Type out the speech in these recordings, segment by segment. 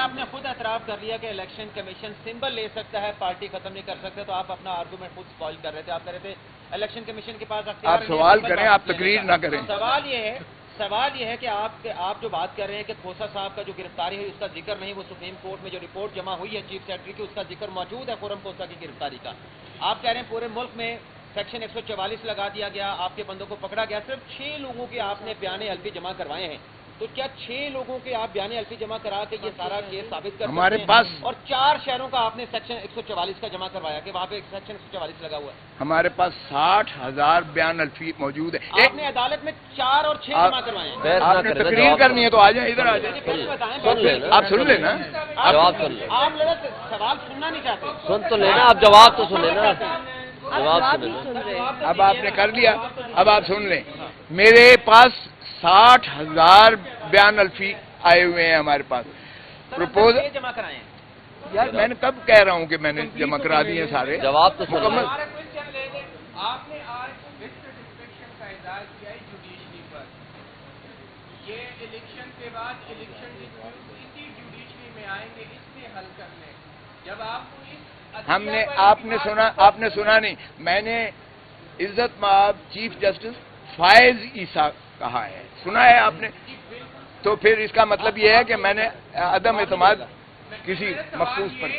آپ نے خود اعتراف کر لیا کہ الیکشن کمیشن سمبل لے سکتا ہے، پارٹی ختم نہیں کر سکتے، تو آپ اپنا آرگومنٹ خود اسپائل کر رہے تھے. آپ کہہ رہے تھے الیکشن کمیشن کے پاس آپ سوال کریں، آپ تقریر نہ کریں. سوال یہ ہے کہ آپ جو بات کر رہے ہیں کہ کھوسا صاحب کا جو گرفتاری ہوئی اس کا ذکر نہیں، وہ سپریم کورٹ میں جو رپورٹ جمع ہوئی ہے چیف سیکرٹری کی اس کا ذکر موجود ہے خرم کھوسا کی گرفتاری کا. آپ کہہ رہے ہیں پورے ملک میں سیکشن 144 لگا دیا گیا، آپ کے بندوں کو پکڑا گیا، صرف 6 لوگوں کے آپ نے بیان حلفی جمع کروائے ہیں. تو کیا 6 لوگوں کے آپ بیان حلفی جمع کرا کے یہ سارا کیس ثابت کر ہمارے سکتے ہیں؟ پاس اور 4 شہروں کا آپ نے سیکشن 144 کا جمع کروایا کہ وہاں پہ سیکشن 144 لگا ہوا ہے. ہمارے پاس 60,000 بیان الفی موجود ہے. آپ نے عدالت میں 4 اور 6 جمع کروائے ہیں. آپ نے تقریر کرنی ہے تو آ جائیں، ادھر آ جائیں. آپ سن لیں نا، جواب سن لیں. آپ لوگ سوال سننا نہیں چاہتے. سن تو لینا، آپ جواب تو سن لینا. اب آپ نے کر لیا، اب آپ سن لیں. میرے پاس 60,000 بیان الفی آئے ہوئے ہیں ہمارے پاس. پروپوزل جمع کرائے ہیں. یار میں نے کب کہہ رہا ہوں کہ میں نے جمع کرا دیے سارے. جواب تو مکمل. آپ نے آج ڈسٹرکشن کا اظہار کیا ہے جوڈیشری پر. یہ الیکشن کے بعد الیکشن ڈسپیوٹ اسی جوڈیشری میں آئیں گے اس سے حل کرنے. جب آپ کو ہم نے آپ نے سنا نہیں، میں نے عزت مآب چیف جسٹس فائز عیسیٰ کہا ہے، سنا ہے آپ نے؟ تو پھر اس کا مطلب یہ ہے کہ میں نے عدم اعتماد کسی مخصوص پر.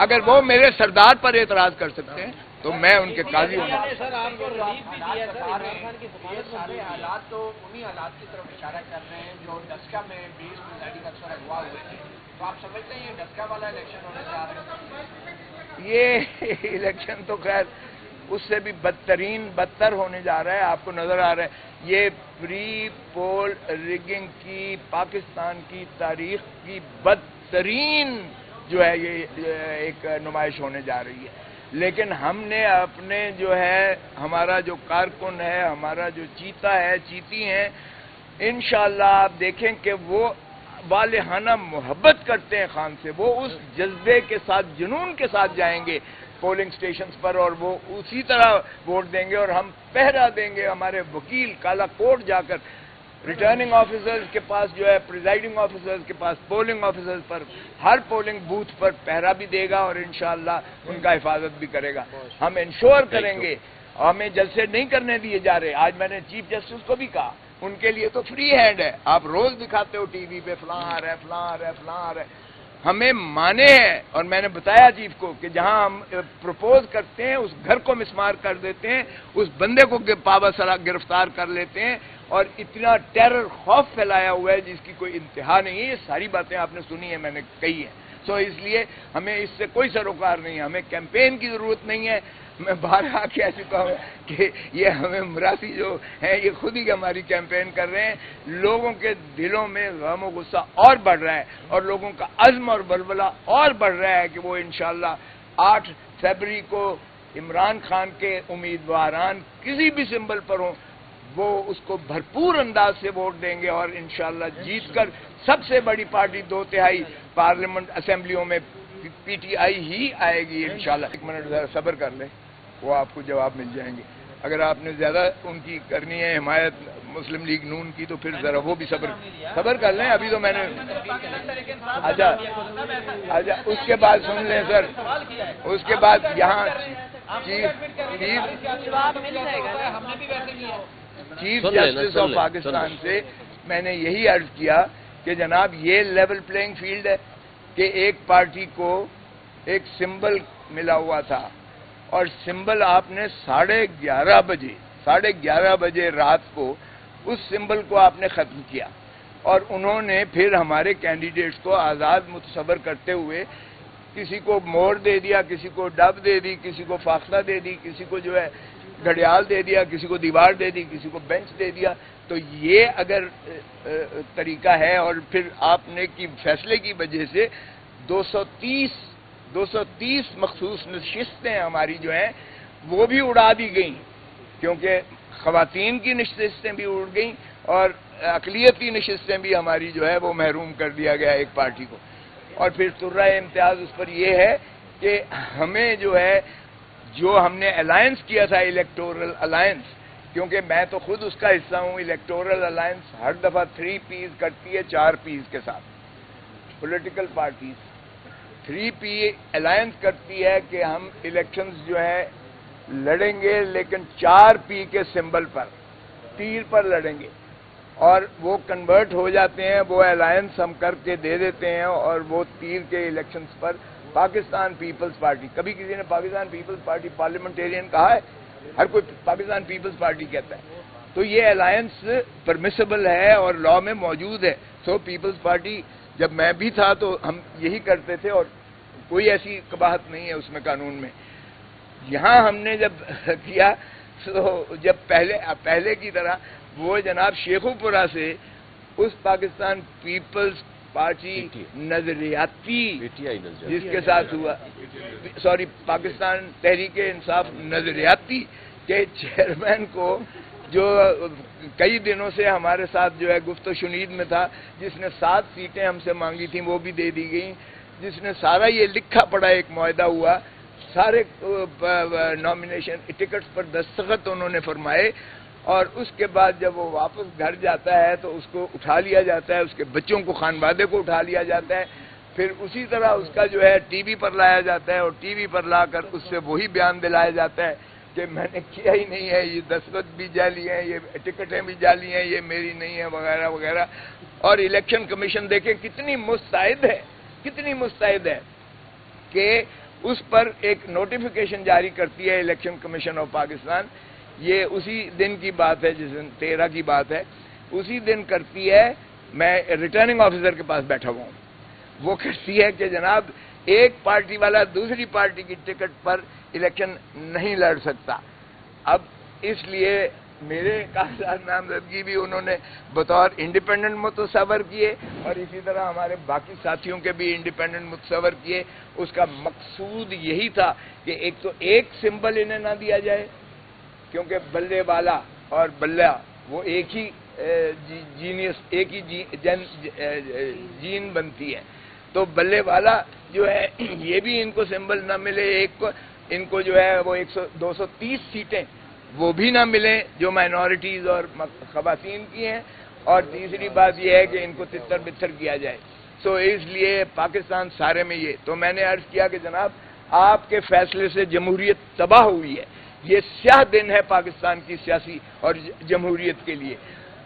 اگر وہ میرے سردار پر اعتراض کر سکتے ہیں تو میں ان کے قاضی ہوں. حالات تو انہی حالات کی طرف اشارہ کر رہے ہیں جو ڈسکا میں 20 پریزائڈنگ افسر اغوا ہوئے تھے. تو آپ سمجھتے ہیں یہ ڈسکا والا الیکشن ہونے جا رہا ہے؟ یہ الیکشن تو خیر اس سے بھی بدتر ہونے جا رہا ہے. آپ کو نظر آ رہا ہے یہ پری پول ریگنگ کی پاکستان کی تاریخ کی بدترین جو ہے یہ ایک نمائش ہونے جا رہی ہے. لیکن ہم نے اپنے جو ہے ہمارا جو کارکن ہے، ہمارا جو چیتا ہے، چیتی ہیں، انشاءاللہ آپ دیکھیں کہ وہ والہانہ محبت کرتے ہیں خان سے. وہ اس جذبے کے ساتھ، جنون کے ساتھ جائیں گے پولنگ سٹیشنز پر اور وہ اسی طرح ووٹ دیں گے. اور ہم پہرا دیں گے، ہمارے وکیل کالا کوٹ جا کر ریٹرننگ آفیسرز کے پاس جو ہے، پریزائڈنگ آفیسرز کے پاس، پولنگ آفیسرز پر، ہر پولنگ بوتھ پر پہرا بھی دے گا اور انشاءاللہ ان کا حفاظت بھی کرے گا. ہم انشور کریں گے. ہمیں جلسے نہیں کرنے دیے جا رہے. آج میں نے چیف جسٹس کو بھی کہا ان کے لیے تو فری ہینڈ ہے، آپ روز دکھاتے ہو ٹی وی پہ فلاں آ رہا ہے، فلاں آ رہا ہے، فلاں آ رہا ہے. ہمیں مانے ہیں اور میں نے بتایا چیف کو کہ جہاں ہم پروپوز کرتے ہیں اس گھر کو مسمار کر دیتے ہیں، اس بندے کو پابا سرا گرفتار کر لیتے ہیں اور اتنا ٹیرر خوف پھیلایا ہوا ہے جس کی کوئی انتہا نہیں ہے. یہ ساری باتیں آپ نے سنی ہیں، میں نے کہی ہیں. سو اس لیے ہمیں اس سے کوئی سروکار نہیں ہے. ہمیں کیمپین کی ضرورت نہیں ہے. میں بارہا کہہ چکا ہوں کہ یہ ہمیں مراسی جو ہیں یہ خود ہی ہماری کیمپین کر رہے ہیں. لوگوں کے دلوں میں غم و غصہ اور بڑھ رہا ہے اور لوگوں کا عزم اور بلبلہ اور بڑھ رہا ہے کہ وہ انشاءاللہ 8 فروری کو عمران خان کے امیدواران کسی بھی سمبل پر ہوں وہ اس کو بھرپور انداز سے ووٹ دیں گے اور انشاءاللہ جیت کر سب سے بڑی پارٹی 2/3 پارلیمنٹ اسمبلیوں میں پی ٹی آئی ہی آئے گی انشاءاللہ. 1 منٹ ذرا صبر کر لیں، وہ آپ کو جواب مل جائیں گے. اگر آپ نے زیادہ ان کی کرنی ہے حمایت مسلم لیگ نون کی تو پھر ذرا وہ بھی صبر کر لیں. ابھی تو میں نے اچھا اس کے بعد سن لیں سر. اس کے بعد یہاں چیف جسٹس آف پاکستان سے میں نے یہی عرض کیا کہ جناب یہ لیول پلینگ فیلڈ ہے کہ ایک پارٹی کو ایک سمبل ملا ہوا تھا اور سمبل آپ نے 11:30 بجے رات کو اس سمبل کو آپ نے ختم کیا اور انہوں نے پھر ہمارے کینڈیڈیٹس کو آزاد متصور کرتے ہوئے کسی کو موڑ دے دیا، کسی کو ڈب دے دی، کسی کو فاصلہ دے دی، کسی کو جو ہے گھڑیال دے دیا، کسی کو دیوار دے دی، کسی کو بینچ دے دیا. تو یہ اگر طریقہ ہے اور پھر آپ نے کی فیصلے کی وجہ سے 230 مخصوص نشستیں ہماری جو ہیں وہ بھی اڑا دی گئیں کیونکہ خواتین کی نشستیں بھی اڑ گئیں اور اقلیتی نشستیں بھی ہماری جو ہے وہ محروم کر دیا گیا ایک پارٹی کو. اور پھر سرہ امتیاز اس پر یہ ہے کہ ہمیں جو ہے جو ہم نے الائنس کیا تھا الیکٹورل الائنس، کیونکہ میں تو خود اس کا حصہ ہوں. الیکٹورل الائنس ہر دفعہ 3 پیز کرتی ہے 4 پیز کے ساتھ. پولیٹیکل پارٹیز 3P الائنس کرتی ہے کہ ہم الیکشنز جو ہے لڑیں گے، لیکن 4P کے سمبل پر، تیر پر لڑیں گے، اور وہ کنورٹ ہو جاتے ہیں، وہ الائنس ہم کر کے دے دیتے ہیں، اور وہ تیر کے الیکشنز پر پاکستان پیپلز پارٹی، کبھی کسی نے پاکستان پیپلز پارٹی پارلیمنٹیرین کہا ہے؟ ہر کوئی پاکستان پیپلز پارٹی کہتا ہے. تو یہ الائنس پرمیسیبل ہے اور لا میں موجود ہے. سو پیپلز پارٹی جب میں بھی تھا تو ہم یہی کرتے تھے، اور کوئی ایسی قباحت نہیں ہے اس میں قانون میں. یہاں ہم نے جب کیا تو جب پہلے کی طرح وہ جناب شیخو پورہ سے اس پاکستان پیپلز پارٹی نظریاتی جس کے ساتھ ہوا، سوری پاکستان تحریک انصاف نظریاتی کے چیئرمین کو، جو کئی دنوں سے ہمارے ساتھ جو ہے گفت و شنید میں تھا، جس نے 7 سیٹیں ہم سے مانگی تھیں وہ بھی دے دی گئیں، جس نے سارا یہ لکھا پڑا ایک معاہدہ ہوا، سارے نامینیشن ٹکٹس پر دستخط انہوں نے فرمائے، اور اس کے بعد جب وہ واپس گھر جاتا ہے تو اس کو اٹھا لیا جاتا ہے، اس کے بچوں کو، خانوادے کو اٹھا لیا جاتا ہے، پھر اسی طرح اس کا جو ہے ٹی وی پر لایا جاتا ہے، اور ٹی وی پر لا کر اس سے وہی بیان دلایا جاتا ہے کہ میں نے کیا ہی نہیں ہے، یہ دستخط بھی جعلی ہیں، یہ ٹکٹیں بھی جعلی ہیں، یہ میری نہیں ہے، وغیرہ وغیرہ. اور الیکشن کمیشن دیکھیں کتنی مستعد ہے کہ اس پر ایک نوٹیفیکیشن جاری کرتی ہے الیکشن کمیشن آف پاکستان. یہ اسی دن کی بات ہے، جس دن 13 کی بات ہے، اسی دن کرتی ہے. میں ریٹرننگ آفیسر کے پاس بیٹھا ہوا ہوں، وہ کہتی ہے کہ جناب ایک پارٹی والا دوسری پارٹی کی ٹکٹ پر الیکشن نہیں لڑ سکتا. اب اس لیے میرے کاغذات نامزدگی بھی انہوں نے بطور انڈیپینڈنٹ متصور کیے، اور اسی طرح ہمارے باقی ساتھیوں کے بھی انڈیپینڈنٹ متصور کیے. اس کا مقصود یہی تھا کہ ایک تو ایک سمبل انہیں نہ دیا جائے، کیونکہ بلے والا اور بلہ وہ ایک ہی جینیس، ایک ہی جین بنتی ہے. تو بلے والا جو ہے یہ بھی ان کو سمبل نہ ملے، ایک کو ان کو جو ہے وہ 230 سیٹیں وہ بھی نہ ملیں جو مائنورٹیز اور خواتین کی ہیں. اور تیسری بات یہ ہے کہ ان کو تتر بتر کیا جائے. سو اس لیے پاکستان سارے میں یہ تو میں نے عرض کیا کہ جناب آپ کے فیصلے سے جمہوریت تباہ ہوئی ہے. یہ سیاہ دن ہے پاکستان کی سیاسی اور جمہوریت کے لیے.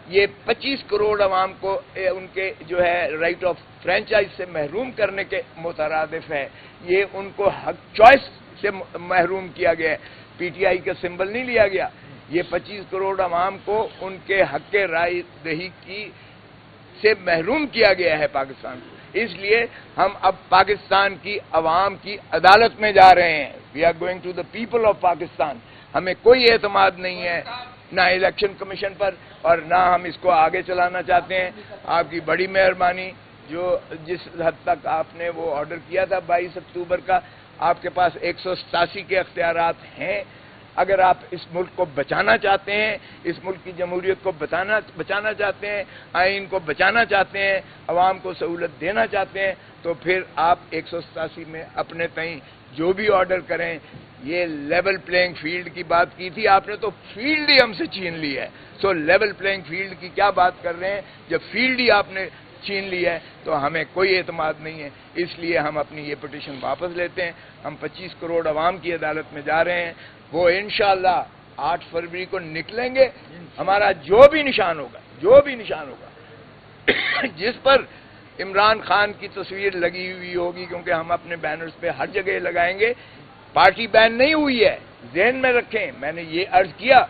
یہ 25 کروڑ عوام کو ان کے جو ہے رائٹ آف فرینچائز سے محروم کرنے کے مترادف ہے. یہ ان کو حق چوائس سے محروم کیا گیا ہے. پی ٹی آئی کا سمبل نہیں لیا گیا. یہ 25 کروڑ عوام کو ان کے حق رائے دہی کی سے محروم کیا گیا ہے پاکستان کو. اس لیے ہم اب پاکستان کی عوام کی عدالت میں جا رہے ہیں. We are going to the people of Pakistan. ہمیں کوئی اعتماد نہیں ہے نہ الیکشن کمیشن پر، اور نہ ہم اس کو آگے چلانا چاہتے ہیں. آپ کی بڑی مہربانی، جو جس حد تک آپ نے وہ آرڈر کیا تھا 22 اکتوبر کا، آپ کے پاس 187 کے اختیارات ہیں. اگر آپ اس ملک کو بچانا چاہتے ہیں، اس ملک کی جمہوریت کو بچانا چاہتے ہیں، آئین کو بچانا چاہتے ہیں، عوام کو سہولت دینا چاہتے ہیں، تو پھر آپ 187 میں اپنے تئیں جو بھی آرڈر کریں. یہ لیول پلینگ فیلڈ کی بات کی تھی آپ نے، تو فیلڈ ہی ہم سے چھین لی ہے. سو لیول پلینگ فیلڈ کی کیا بات کر رہے ہیں جب فیلڈ ہی آپ نے چھین لی ہے؟ تو ہمیں کوئی اعتماد نہیں ہے. اس لیے ہم اپنی یہ پٹیشن واپس لیتے ہیں. ہم 25 کروڑ عوام کی عدالت میں جا رہے ہیں. وہ انشاءاللہ 8 فروری کو نکلیں گے. ہمارا جو بھی نشان ہوگا جس پر عمران خان کی تصویر لگی ہوئی ہوگی، کیونکہ ہم اپنے بینرز پہ ہر جگہ لگائیں گے. پارٹی بین نہیں ہوئی ہے، ذہن میں رکھیں. میں نے یہ عرض کیا،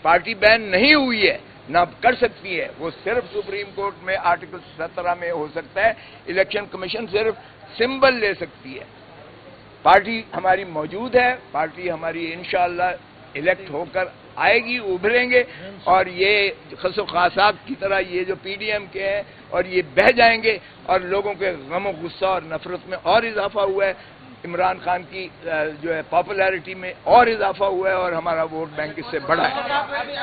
پارٹی بین نہیں ہوئی ہے، نہ کر سکتی ہے. وہ صرف سپریم کورٹ میں آرٹیکل 17 میں ہو سکتا ہے. الیکشن کمیشن صرف سمبل لے سکتی ہے. پارٹی ہماری موجود ہے. پارٹی ہماری انشاءاللہ الیکٹ ہو کر آئے گی، ابھریں گے. اور یہ خس و خاصات کی طرح یہ جو پی ڈی ایم کے ہیں اور یہ بہہ جائیں گے، اور لوگوں کے غم و غصہ اور نفرت میں اور اضافہ ہوا ہے. عمران خان کی جو ہے پاپولیرٹی میں اور اضافہ ہوا ہے، اور ہمارا ووٹ بینک اس سے بڑھا ہے.